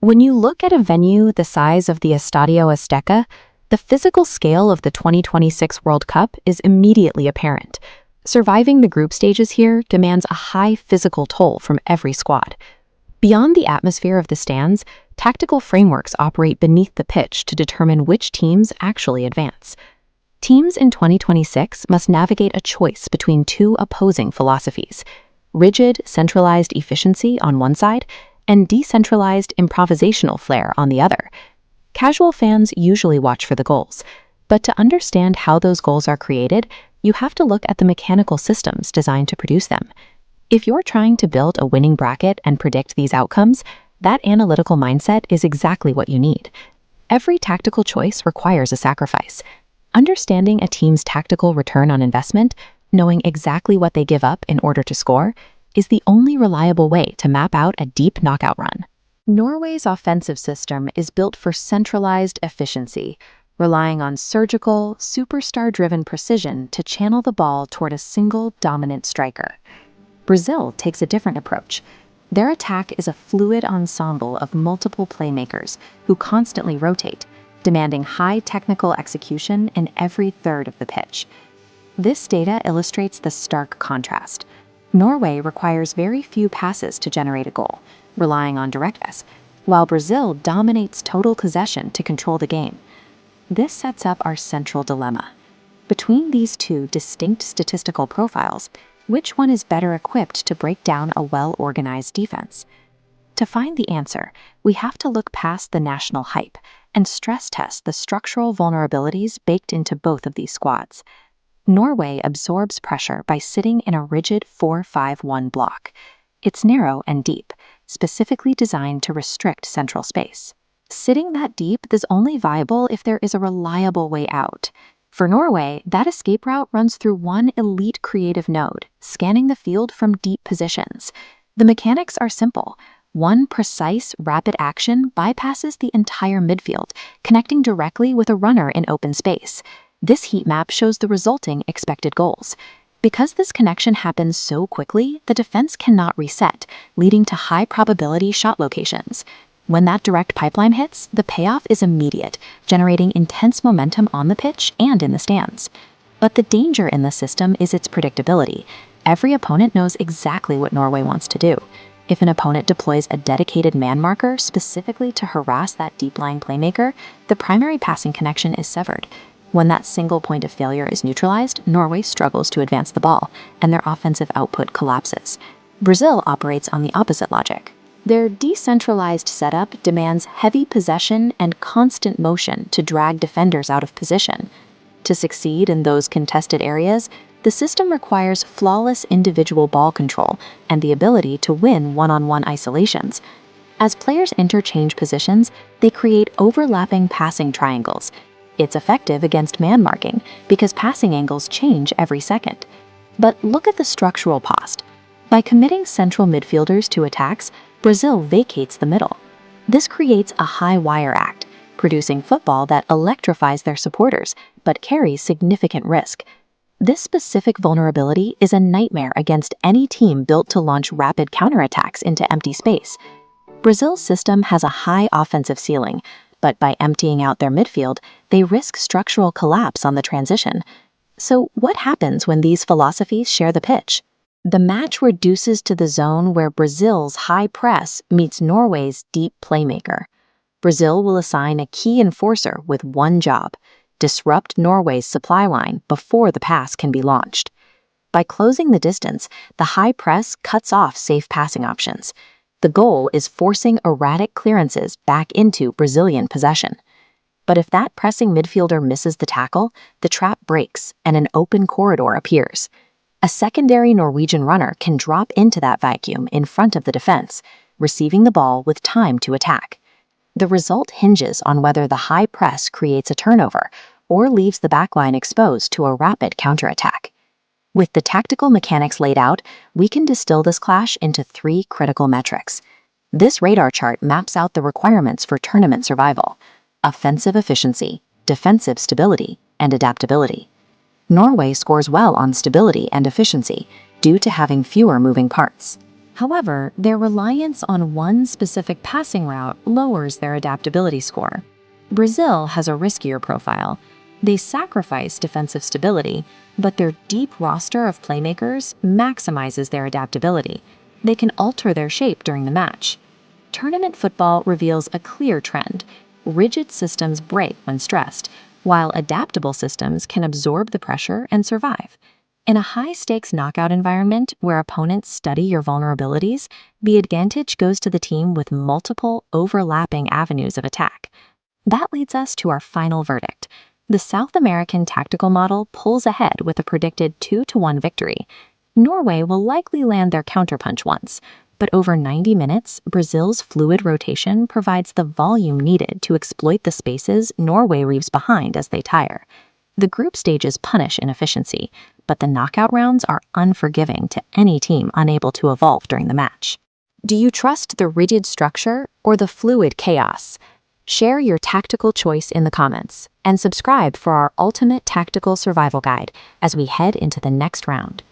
When you look at a venue the size of the Estadio Azteca, the physical scale of the 2026 World Cup is immediately apparent. Surviving the group stages here demands a high physical toll from every squad. Beyond the atmosphere of the stands, tactical frameworks operate beneath the pitch to determine which teams actually advance. Teams in 2026 must navigate a choice between two opposing philosophies: rigid, centralized efficiency on one side, and decentralized improvisational flair on the other. Casual fans usually watch for the goals, but to understand how those goals are created, you have to look at the mechanical systems designed to produce them. If you're trying to build a winning bracket and predict these outcomes, that analytical mindset is exactly what you need. Every tactical choice requires a sacrifice. Understanding a team's tactical return on investment, knowing exactly what they give up in order to score, is the only reliable way to map out a deep knockout run. Norway's offensive system is built for centralized efficiency, relying on surgical, superstar-driven precision to channel the ball toward a single dominant striker. Brazil takes a different approach. Their attack is a fluid ensemble of multiple playmakers who constantly rotate, demanding high technical execution in every third of the pitch. This data illustrates the stark contrast. Norway requires very few passes to generate a goal, relying on direct pass, while Brazil dominates total possession to control the game. This sets up our central dilemma. Between these two distinct statistical profiles, which one is better equipped to break down a well-organized defense? To find the answer, we have to look past the national hype and stress test the structural vulnerabilities baked into both of these squads. Norway absorbs pressure by sitting in a rigid 4-5-1 block. It's narrow and deep, specifically designed to restrict central space. Sitting that deep is only viable if there is a reliable way out. For Norway, that escape route runs through one elite creative node, scanning the field from deep positions. The mechanics are simple. One precise, rapid action bypasses the entire midfield, connecting directly with a runner in open space. This heat map shows the resulting expected goals. Because this connection happens so quickly, the defense cannot reset, leading to high probability shot locations. When that direct pipeline hits, the payoff is immediate, generating intense momentum on the pitch and in the stands. But the danger in the system is its predictability. Every opponent knows exactly what Norway wants to do. If an opponent deploys a dedicated man marker specifically to harass that deep-lying playmaker, the primary passing connection is severed. When that single point of failure is neutralized, Norway struggles to advance the ball, and their offensive output collapses. Brazil operates on the opposite logic. Their decentralized setup demands heavy possession and constant motion to drag defenders out of position. To succeed in those contested areas, the system requires flawless individual ball control and the ability to win one-on-one isolations. As players interchange positions, they create overlapping passing triangles. It's effective against man marking because passing angles change every second. But look at the structural cost. By committing central midfielders to attacks, Brazil vacates the middle. This creates a high wire act, producing football that electrifies their supporters, but carries significant risk. This specific vulnerability is a nightmare against any team built to launch rapid counterattacks into empty space. Brazil's system has a high offensive ceiling, but by emptying out their midfield, they risk structural collapse on the transition. So what happens when these philosophies share the pitch? The match reduces to the zone where Brazil's high press meets Norway's deep playmaker. Brazil will assign a key enforcer with one job: disrupt Norway's supply line before the pass can be launched. By closing the distance, the high press cuts off safe passing options. The goal is forcing erratic clearances back into Brazilian possession. But if that pressing midfielder misses the tackle, the trap breaks and an open corridor appears. A secondary Norwegian runner can drop into that vacuum in front of the defense, receiving the ball with time to attack. The result hinges on whether the high press creates a turnover or leaves the backline exposed to a rapid counterattack. With the tactical mechanics laid out, we can distill this clash into 3 critical metrics. This radar chart maps out the requirements for tournament survival: offensive efficiency, defensive stability, and adaptability. Norway scores well on stability and efficiency due to having fewer moving parts. However, their reliance on one specific passing route lowers their adaptability score. Brazil has a riskier profile. They sacrifice defensive stability, but their deep roster of playmakers maximizes their adaptability. They can alter their shape during the match. Tournament football reveals a clear trend. Rigid systems break when stressed, while adaptable systems can absorb the pressure and survive. In a high-stakes knockout environment where opponents study your vulnerabilities, the advantage goes to the team with multiple, overlapping avenues of attack. That leads us to our final verdict. The South American tactical model pulls ahead with a predicted 2-1 victory. Norway will likely land their counterpunch once, but over 90 minutes, Brazil's fluid rotation provides the volume needed to exploit the spaces Norway leaves behind as they tire. The group stages punish inefficiency, but the knockout rounds are unforgiving to any team unable to evolve during the match. Do you trust the rigid structure or the fluid chaos? Share your tactical choice in the comments and subscribe for our ultimate tactical survival guide as we head into the next round.